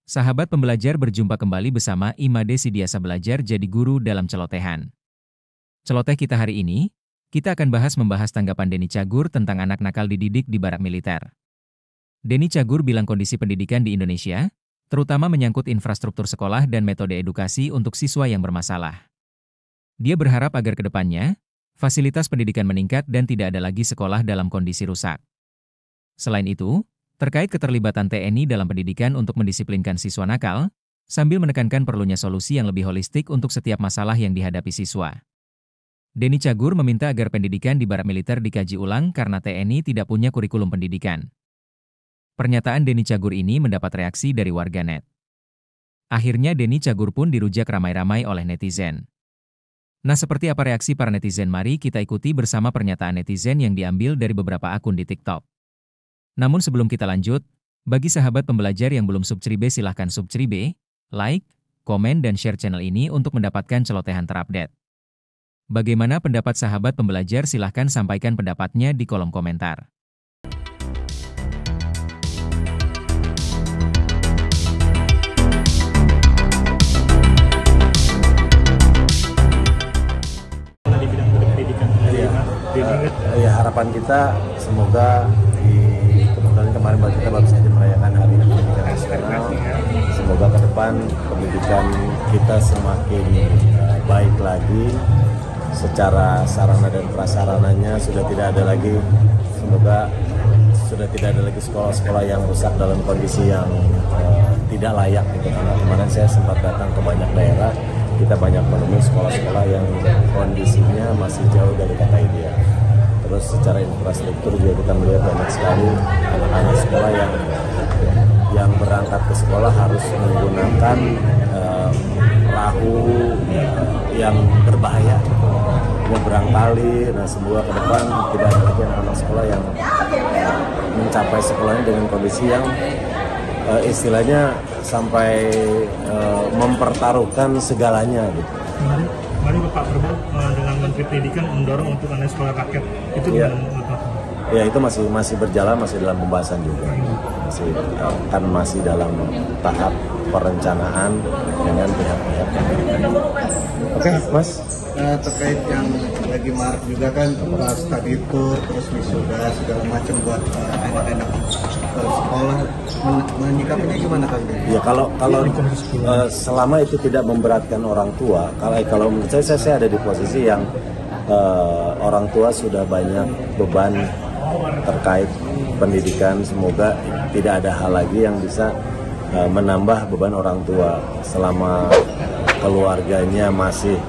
Sahabat pembelajar berjumpa kembali bersama Imade Sidiasa Belajar Jadi Guru dalam Celotehan. Celoteh kita hari ini, kita akan membahas tanggapan Denny Cagur tentang anak nakal dididik di barak militer. Denny Cagur bilang kondisi pendidikan di Indonesia, terutama menyangkut infrastruktur sekolah dan metode edukasi untuk siswa yang bermasalah. Dia berharap agar ke depannya, fasilitas pendidikan meningkat dan tidak ada lagi sekolah dalam kondisi rusak. Selain itu, terkait keterlibatan TNI dalam pendidikan untuk mendisiplinkan siswa nakal, sambil menekankan perlunya solusi yang lebih holistik untuk setiap masalah yang dihadapi siswa. Denny Cagur meminta agar pendidikan di barak militer dikaji ulang karena TNI tidak punya kurikulum pendidikan. Pernyataan Denny Cagur ini mendapat reaksi dari warganet. Akhirnya Denny Cagur pun dirujak ramai-ramai oleh netizen. Nah, seperti apa reaksi para netizen? Mari kita ikuti bersama pernyataan netizen yang diambil dari beberapa akun di TikTok. Namun sebelum kita lanjut, bagi sahabat pembelajar yang belum subscribe silahkan subscribe, like, komen dan share channel ini untuk mendapatkan celotehan terupdate. Bagaimana pendapat sahabat pembelajar? Silahkan sampaikan pendapatnya di kolom komentar. Ya, harapan kita semoga kebetulan kemarin kita baru saja merayakan Hari Pendidikan Nasional. Semoga ke depan pendidikan kita semakin baik lagi secara sarana dan prasarananya. Sudah tidak ada lagi, semoga sudah tidak ada lagi sekolah-sekolah yang rusak dalam kondisi yang tidak layak gitu. Karena kemarin saya sempat datang ke banyak daerah, kita banyak menemui sekolah-sekolah yang kondisinya masih jauh dari kata ideal. Terus secara infrastruktur juga kita melihat banyak sekali anak-anak sekolah yang berangkat ke sekolah harus menggunakan perahu yang berbahaya, nyebrang kali. Nah, semoga ke depan tidak ada lagi anak-anak sekolah yang mencapai sekolahnya dengan kondisi yang istilahnya sampai mempertaruhkan segalanya gitu. Kemarin Bapak Prabowo dengan Menteri Pendidikan mendorong untuk anak sekolah rakyat itu ya. Ya, itu masih berjalan, masih dalam pembahasan juga, masih dalam tahap perencanaan dengan pihak-pihak. Oke, Mas. Terkait yang lagi marak juga kan study tour, terus wisuda segala macam buat anak-anak sekolah, menyikapinya gimana kan? Ya, kalau selama itu tidak memberatkan orang tua, kalau menurut saya ada di posisi yang orang tua sudah banyak beban terkait pendidikan. Semoga tidak ada hal lagi yang bisa menambah beban orang tua selama keluarganya masih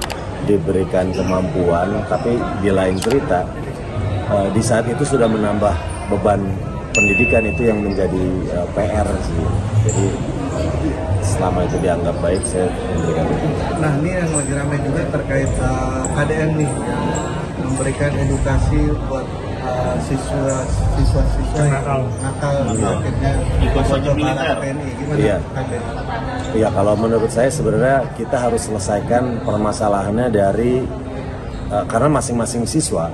diberikan kemampuan. Tapi di lain cerita, di saat itu sudah menambah beban pendidikan, itu yang menjadi PR sih. Jadi selama itu dianggap baik, saya memberikan itu. Nah, ini yang lagi ramai juga terkait KDN nih, yang memberikan edukasi buat siswa yang nakal akhirnya ikut wajib militer. Gimana? Iya. Iya, kalau menurut saya sebenarnya kita harus selesaikan permasalahannya dari karena masing-masing siswa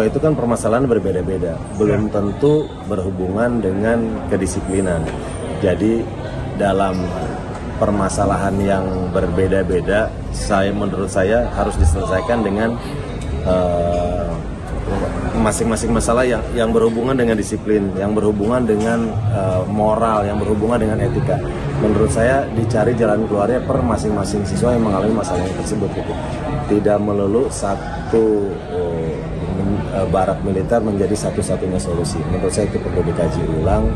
itu kan permasalahan berbeda-beda, belum tentu berhubungan dengan kedisiplinan. Jadi dalam permasalahan yang berbeda-beda, menurut saya harus diselesaikan dengan masing-masing masalah yang berhubungan dengan disiplin, yang berhubungan dengan moral, yang berhubungan dengan etika. Menurut saya dicari jalan keluarnya per masing-masing siswa yang mengalami masalah tersebut gitu. Tidak melulu satu barak militer menjadi satu-satunya solusi. Menurut saya itu perlu dikaji ulang.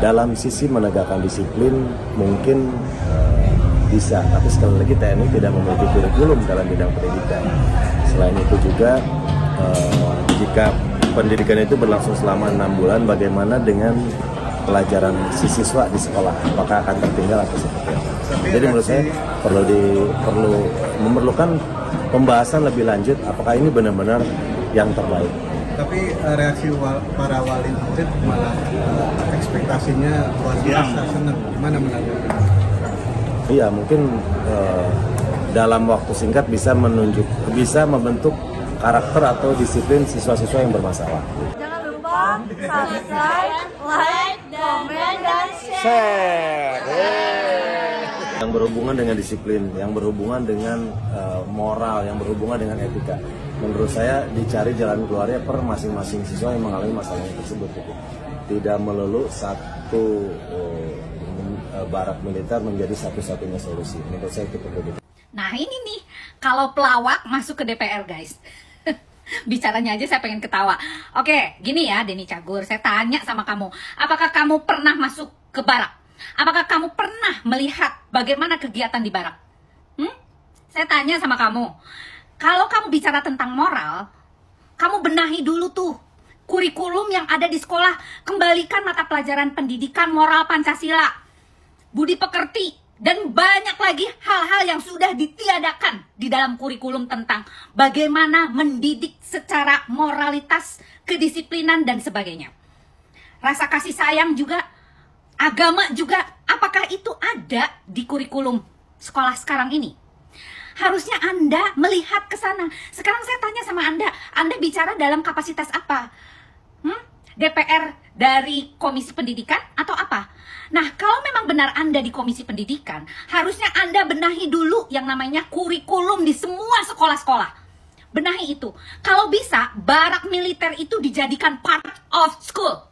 Dalam sisi menegakkan disiplin mungkin bisa, tapi sekali lagi TNI tidak memiliki kurikulum dalam bidang pendidikan. Selain itu juga jika pendidikan itu berlangsung selama 6 bulan, bagaimana dengan pelajaran si siswa di sekolah? Apakah akan tertinggal atau seperti apa? Jadi menurut saya perlu memerlukan pembahasan lebih lanjut. Apakah ini benar-benar yang terbaik? Tapi reaksi para wali murid malah ekspektasinya luar biasa, senang. Gimana menanggapi? Iya, mungkin dalam waktu singkat bisa membentuk karakter atau disiplin siswa-siswa yang bermasalah. Jangan lupa subscribe, like, komen, dan share. berhubungan dengan disiplin, yang berhubungan dengan moral, yang berhubungan dengan etika. Menurut saya dicari jalan keluarnya per masing-masing siswa yang mengalami masalah tersebut. Gitu. Tidak melulu satu barak militer menjadi satu-satunya solusi. Menurut saya itu begitu. Nah ini nih, kalau pelawak masuk ke DPR guys. Bicaranya aja saya pengen ketawa. Oke, gini ya Denny Cagur, saya tanya sama kamu, apakah kamu pernah masuk ke barak? Apakah kamu pernah melihat bagaimana kegiatan di barak? Saya tanya sama kamu, kalau kamu bicara tentang moral, kamu benahi dulu tuh kurikulum yang ada di sekolah. Kembalikan mata pelajaran pendidikan moral Pancasila, budi pekerti, dan banyak lagi hal-hal yang sudah ditiadakan di dalam kurikulum tentang bagaimana mendidik secara moralitas, kedisiplinan, dan sebagainya. Rasa kasih sayang juga, agama juga, apakah itu ada di kurikulum sekolah sekarang ini? Harusnya Anda melihat ke sana. Sekarang saya tanya sama Anda bicara dalam kapasitas apa? DPR dari Komisi Pendidikan atau apa? Nah, kalau memang benar Anda di Komisi Pendidikan, harusnya Anda benahi dulu yang namanya kurikulum di semua sekolah-sekolah. Benahi itu. Kalau bisa, barak militer itu dijadikan part of school.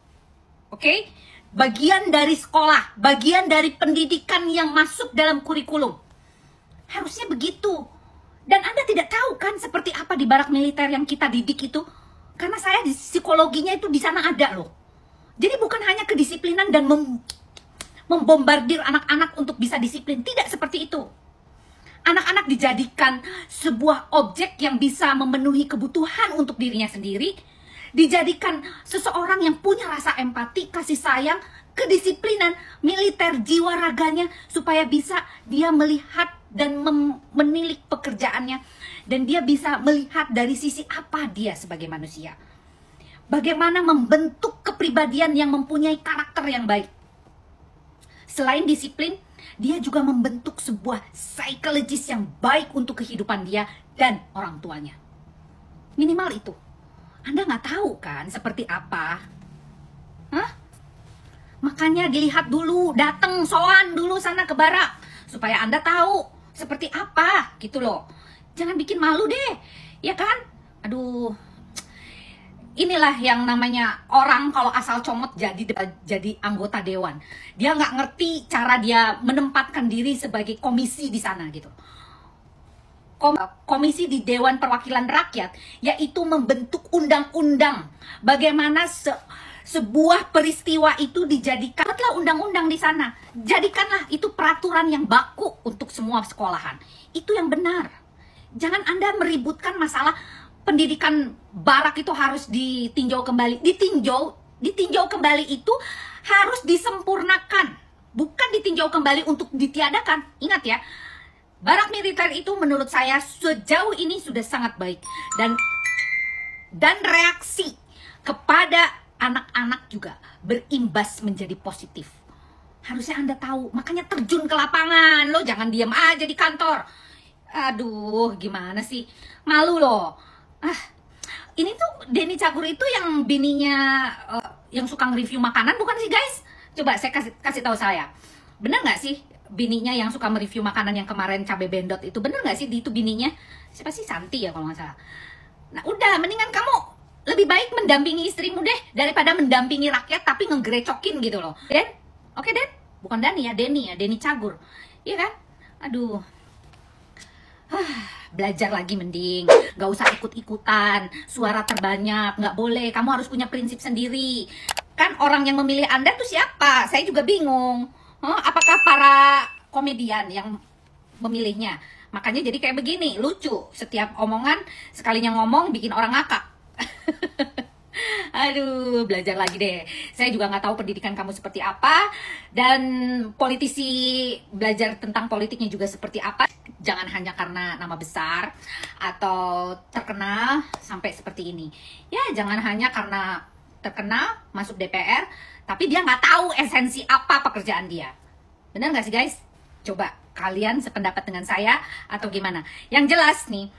Oke? Bagian dari sekolah, bagian dari pendidikan yang masuk dalam kurikulum. Harusnya begitu. Dan Anda tidak tahu kan seperti apa di barak militer yang kita didik itu? Karena saya di psikologinya itu di sana ada loh. Jadi bukan hanya kedisiplinan dan membombardir anak-anak untuk bisa disiplin. Tidak seperti itu. Anak-anak dijadikan sebuah objek yang bisa memenuhi kebutuhan untuk dirinya sendiri. Dijadikan seseorang yang punya rasa empati, kasih sayang, kedisiplinan, militer, jiwa raganya. Supaya bisa dia melihat dan menilik pekerjaannya. Dan dia bisa melihat dari sisi apa dia sebagai manusia. Bagaimana membentuk kepribadian yang mempunyai karakter yang baik. Selain disiplin, dia juga membentuk sebuah psikologis yang baik untuk kehidupan dia dan orang tuanya. Minimal itu. Anda nggak tahu kan seperti apa? Makanya dilihat dulu, datang soan dulu sana ke barak. Supaya Anda tahu seperti apa gitu loh. Jangan bikin malu deh, ya kan? Aduh, inilah yang namanya orang kalau asal comot jadi anggota dewan. Dia nggak ngerti cara dia menempatkan diri sebagai komisi di sana gitu. Komisi di Dewan Perwakilan Rakyat, yaitu membentuk undang-undang. Bagaimana sebuah peristiwa itu dijadikanlah undang-undang di sana. Jadikanlah itu peraturan yang baku untuk semua sekolahan. Itu yang benar. Jangan Anda meributkan masalah pendidikan barak itu harus ditinjau kembali. Ditinjau kembali itu harus disempurnakan. Bukan ditinjau kembali untuk ditiadakan. Ingat ya, barak militer itu menurut saya sejauh ini sudah sangat baik. Dan reaksi kepada anak-anak juga berimbas menjadi positif. Harusnya Anda tahu, makanya terjun ke lapangan. Lo jangan diam aja di kantor. Aduh, gimana sih? Malu loh. Ini tuh Denny Cagur itu yang bininya yang suka nge-review makanan bukan sih guys? Coba saya kasih tahu saya. Bener nggak sih bininya yang suka mereview makanan yang kemarin cabai bendot itu? Bener nggak sih itu bininya? Siapa sih? Santi ya kalau nggak salah. Nah udah, mendingan kamu lebih baik mendampingi istrimu deh daripada mendampingi rakyat tapi ngegerecokin gitu loh. Den? Oke Den? Bukan Dani ya, Denny Cagur. Iya kan? Aduh. Belajar lagi mending, gak usah ikut-ikutan, suara terbanyak, gak boleh, kamu harus punya prinsip sendiri. Kan orang yang memilih Anda tuh siapa? Saya juga bingung. Apakah para komedian yang memilihnya? Makanya jadi kayak begini, lucu. Setiap omongan, sekalinya ngomong bikin orang ngakak. Aduh, belajar lagi deh. Saya juga nggak tahu pendidikan kamu seperti apa. Dan politisi belajar tentang politiknya juga seperti apa. Jangan hanya karena nama besar atau terkenal sampai seperti ini. Ya, jangan hanya karena terkenal masuk DPR, tapi dia nggak tahu esensi apa pekerjaan dia. Benar nggak sih guys? Coba kalian sependapat dengan saya atau gimana? Yang jelas nih,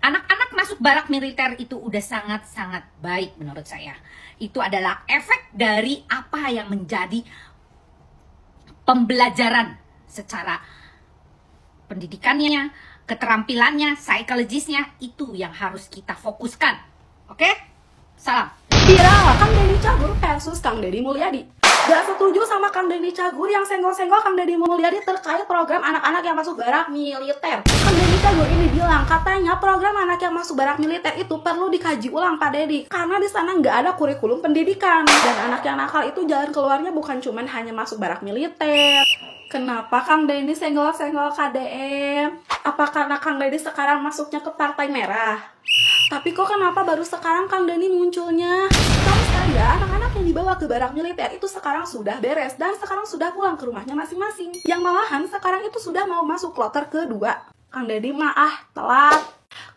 anak-anak masuk barak militer itu udah sangat-sangat baik menurut saya. Itu adalah efek dari apa yang menjadi pembelajaran secara pendidikannya, keterampilannya, psikologisnya, itu yang harus kita fokuskan. Oke? Salam. Viral, Kang Denny Cagur versus Kang Deddy Mulyadi. Gak setuju sama Kang Denny Cagur yang senggol-senggol Kang Deddy Mulyadi terkait program anak-anak yang masuk barak militer. Kang Denny Cagur ini bilang katanya program anak yang masuk barak militer itu perlu dikaji ulang Pak Deddy, karena di sana nggak ada kurikulum pendidikan dan anak yang nakal itu jalan keluarnya bukan cuman hanya masuk barak militer. Kenapa Kang Denny senggol-senggol KDM? Apa karena Kang Denny sekarang masuknya ke Partai Merah? Tapi kok kenapa baru sekarang Kang Denny munculnya? Tahu saya, anak-anak yang dibawa ke barak militer itu sekarang sudah beres dan sekarang sudah pulang ke rumahnya masing-masing. Yang malahan sekarang itu sudah mau masuk kloter kedua. Kang Denny mah telat.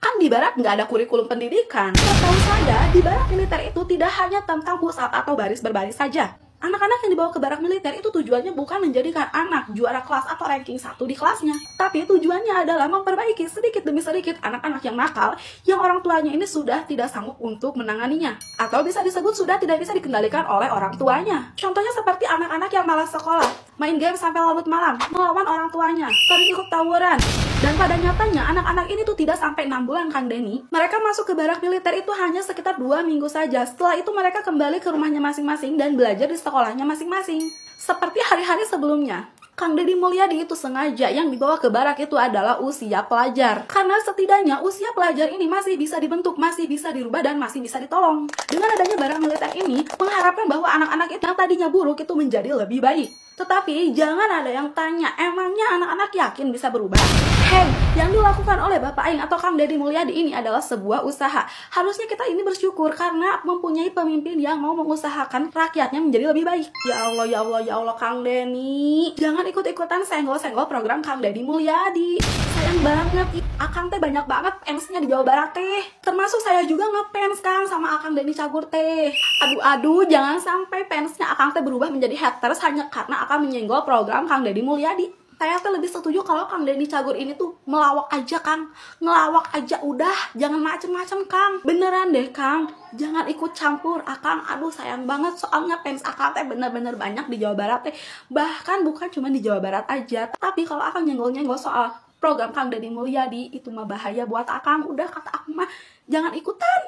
Kan di barak nggak ada kurikulum pendidikan. Setahu saya, di barak militer itu tidak hanya tentang pusat atau baris berbaris saja. Anak-anak yang dibawa ke barak militer itu tujuannya bukan menjadikan anak juara kelas atau ranking 1 di kelasnya. Tapi tujuannya adalah memperbaiki sedikit demi sedikit anak-anak yang nakal yang orang tuanya ini sudah tidak sanggup untuk menanganinya. Atau bisa disebut sudah tidak bisa dikendalikan oleh orang tuanya. Contohnya seperti anak-anak yang malas sekolah, main game sampai larut malam, melawan orang tuanya, sering ikut tawuran. Dan pada nyatanya anak-anak ini tuh tidak sampai 6 bulan Kang Denny. Mereka masuk ke barak militer itu hanya sekitar 2 minggu saja. Setelah itu mereka kembali ke rumahnya masing-masing dan belajar di sekolahnya masing-masing. Seperti hari-hari sebelumnya. Kang Deddy Mulyadi itu sengaja yang dibawa ke barak itu adalah usia pelajar. Karena setidaknya usia pelajar ini masih bisa dibentuk, masih bisa dirubah, dan masih bisa ditolong. Dengan adanya barak militer ini, mengharapkan bahwa anak-anak itu yang tadinya buruk itu menjadi lebih baik. Tetapi jangan ada yang tanya, emangnya anak-anak yakin bisa berubah? Hei, yang dilakukan oleh Bapak Aing atau Kang Deddy Mulyadi ini adalah sebuah usaha. Harusnya kita ini bersyukur karena mempunyai pemimpin yang mau mengusahakan rakyatnya menjadi lebih baik. Ya Allah, ya Allah, ya Allah, Kang Denny. Jangan ikut-ikutan senggol-senggol program Kang Deddy Mulyadi. Sayang banget, Akang teh banyak banget fansnya di Jawa Barat teh. Termasuk saya juga ngefans Kang sama Akang Denny Cagur teh. Aduh, jangan sampai fansnya Akang teh berubah menjadi haters hanya karena Akang menyenggol program Kang Deddy Mulyadi. Saya tuh lebih setuju kalau Kang Denny Cagur ini tuh melawak aja Kang. Ngelawak aja udah, jangan macem-macem Kang. Beneran deh Kang, jangan ikut campur Akang. Aduh sayang banget soalnya fans Akang teh bener-bener banyak di Jawa Barat teh. Bahkan bukan cuma di Jawa Barat aja. Tapi kalau Akang nyenggol-nyenggol soal program Kang Deddy Mulyadi itu mah bahaya buat Akang. Udah kata aku mah jangan ikutan.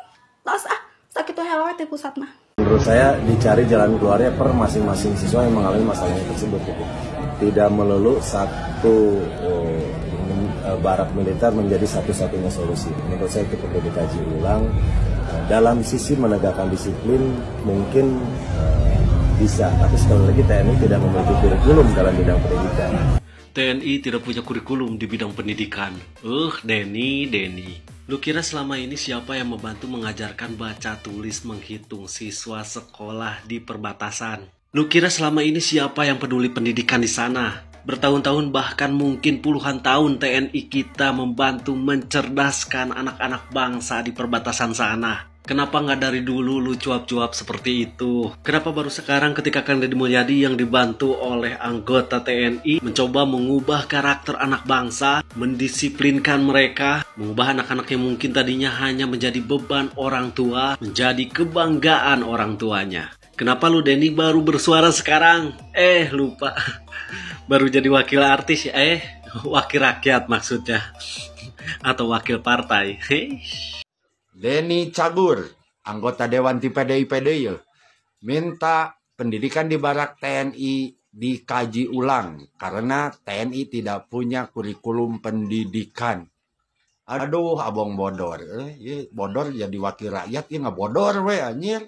Tos sakit helwet di pusat mah. Menurut saya dicari jalan keluarnya per masing-masing siswa yang mengalami masalahnya tersebut. Tidak melulu satu barak militer menjadi satu-satunya solusi. Menurut saya itu perlu dikaji ulang. Dalam sisi menegakkan disiplin mungkin bisa, tapi sekali lagi TNI tidak memiliki kurikulum dalam bidang pendidikan. TNI tidak punya kurikulum di bidang pendidikan. Denny. Lu kira selama ini siapa yang membantu mengajarkan baca tulis menghitung siswa sekolah di perbatasan? Lu kira selama ini siapa yang peduli pendidikan di sana? Bertahun-tahun bahkan mungkin puluhan tahun TNI kita membantu mencerdaskan anak-anak bangsa di perbatasan sana. Kenapa nggak dari dulu lu cuap-cuap seperti itu? Kenapa baru sekarang ketika Kang Deddy Mulyadi yang dibantu oleh anggota TNI mencoba mengubah karakter anak bangsa, mendisiplinkan mereka, mengubah anak-anak yang mungkin tadinya hanya menjadi beban orang tua, menjadi kebanggaan orang tuanya? Kenapa lu Denny baru bersuara sekarang? Lupa. Baru jadi wakil artis ya? Wakil rakyat maksudnya. Atau wakil partai. Denny Cagur, anggota Dewan di PDIPD ya, minta pendidikan di barak TNI dikaji ulang karena TNI tidak punya kurikulum pendidikan. Aduh, abang bodor. Bodor jadi wakil rakyat, ya nggak bodor we anjir.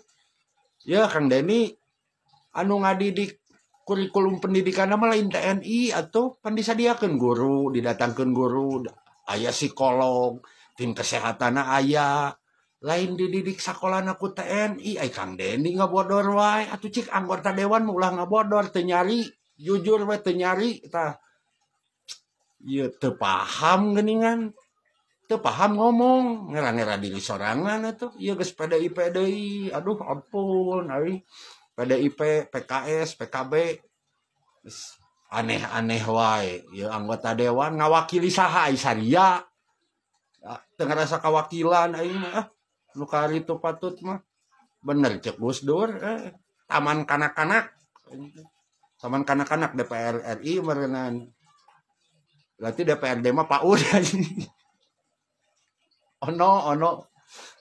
Ya Kang Denny, anu ngadidik kurikulum pendidikan nama lain TNI atau pan disadiakeun guru, didatangkeun guru, aya psikolog, tim kesehatan aya, lain dididik sekolah ku TNI. Kang Denny ngabodor wae, atuh cik anggota dewan ulah ngabodor teu nyari, jujur we teu nyari tah. Ieu teu paham geuningan. Teu paham ngomong, ngera-ngera diri sorangan atuh. Ieu geus PDI. Aduh ampun, PDIP, PKS, PKB. Aneh-aneh wae. Ieu anggota dewan ngawakili saha ai saria. Teu ngarasa kawakilan aing mah. Nu karitu patut mah. Bener cek Gus Dur, taman kanak-kanak. Taman kanak-kanak DPR RI meureunan. Berarti DPRD mah PAUD aja. Ono.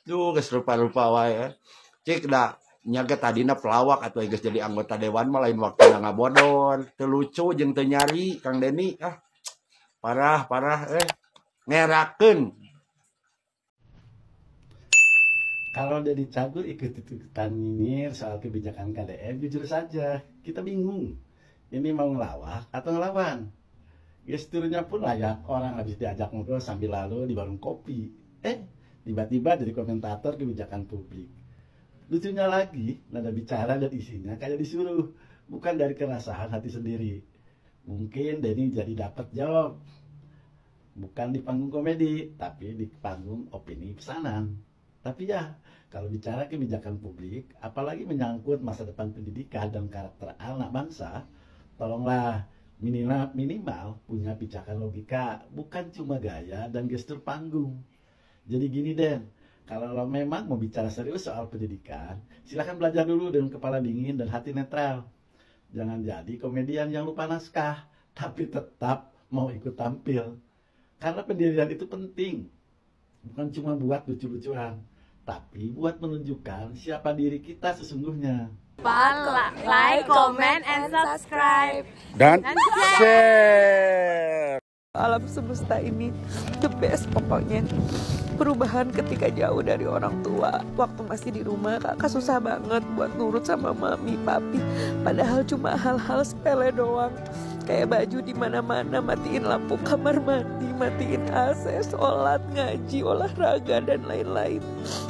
Duh, geus rupa-rupa wae. Cik da nyaga tadina pelawak atau geus jadi anggota dewan mah lain waktuna ngabodor. Teu lucu jeung teu nyari Kang Deni. Parah ngerakeun. Kalau Deni Cagur ikut-ikutan nyinyir soal kebijakan KDN, jujur saja kita bingung. Ini mau ngelawak atau ngelawan? Gesturnya pun layak, orang habis diajak ngobrol sambil lalu di warung kopi. Tiba-tiba jadi komentator kebijakan publik. Lucunya lagi, nada bicara dan isinya kayak disuruh, bukan dari kerasahan hati sendiri. Mungkin Deni jadi dapat jawab. Bukan di panggung komedi, tapi di panggung opini pesanan. Tapi ya, kalau bicara kebijakan publik, apalagi menyangkut masa depan pendidikan dan karakter anak bangsa, tolonglah minimal punya pijakan logika, bukan cuma gaya dan gestur panggung. Jadi gini Den, kalau lo memang mau bicara serius soal pendidikan, silahkan belajar dulu dengan kepala dingin dan hati netral. Jangan jadi komedian yang lupa naskah, tapi tetap mau ikut tampil. Karena pendirian itu penting, bukan cuma buat lucu-lucuan, tapi buat menunjukkan siapa diri kita sesungguhnya. Like, comment, and subscribe. Dan share. Alam semesta ini the best pokoknya. Perubahan ketika jauh dari orang tua. Waktu masih di rumah kakak susah banget buat nurut sama mami, papi. Padahal cuma hal-hal sepele doang. Kayak baju di mana-mana, matiin lampu kamar mandi, matiin AC, sholat, ngaji, olahraga, dan lain-lain.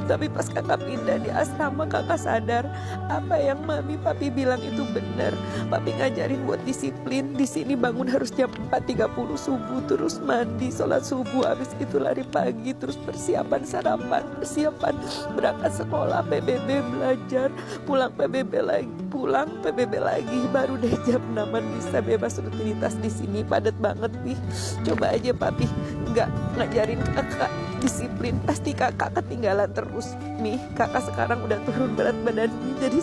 Tapi pas kakak pindah di asrama, kakak sadar apa yang mami papi bilang itu benar. Papi ngajarin buat disiplin. Di sini bangun harus jam 4.30 subuh, terus mandi, sholat subuh, habis itu lari pagi, terus persiapan sarapan, persiapan berangkat sekolah, PBB belajar, pulang PBB lagi, baru deh jam 6-an bisa bebas rutinitas di sini. Padat banget nih. Coba aja papi nggak ngajarin kakak disiplin, pasti kakak ketinggalan terus. Nih kakak sekarang udah turun berat badan jadi